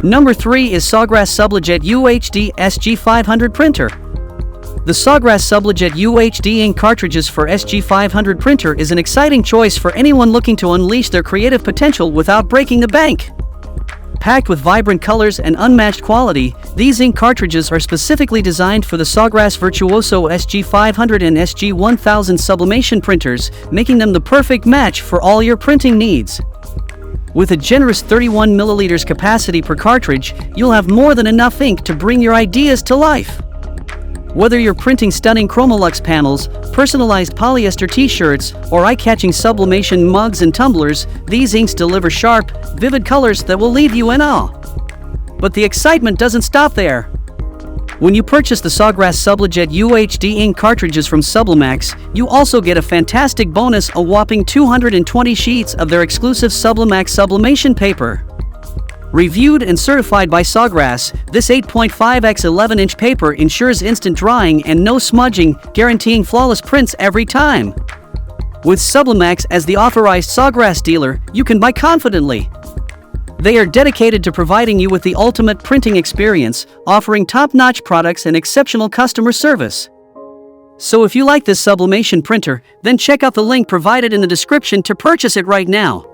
Number 3 is Sawgrass Sublijet UHD SG500 printer. The Sawgrass Sublijet UHD ink cartridges for SG500 printer is an exciting choice for anyone looking to unleash their creative potential without breaking the bank. Packed with vibrant colors and unmatched quality, these ink cartridges are specifically designed for the Sawgrass Virtuoso SG500 and SG1000 sublimation printers, making them the perfect match for all your printing needs. With a generous 31 milliliters capacity per cartridge, you'll have more than enough ink to bring your ideas to life. Whether you're printing stunning Chromolux panels, personalized polyester t-shirts, or eye-catching sublimation mugs and tumblers, these inks deliver sharp, vivid colors that will leave you in awe. But the excitement doesn't stop there. When you purchase the Sawgrass Sublijet UHD ink cartridges from Sublimax, you also get a fantastic bonus: a whopping 220 sheets of their exclusive Sublimax sublimation paper. Reviewed and certified by Sawgrass, this 8.5x 11-inch paper ensures instant drying and no smudging, guaranteeing flawless prints every time. With Sublimax as the authorized Sawgrass dealer, you can buy confidently. They are dedicated to providing you with the ultimate printing experience, offering top-notch products and exceptional customer service. So if you like this sublimation printer, then check out the link provided in the description to purchase it right now.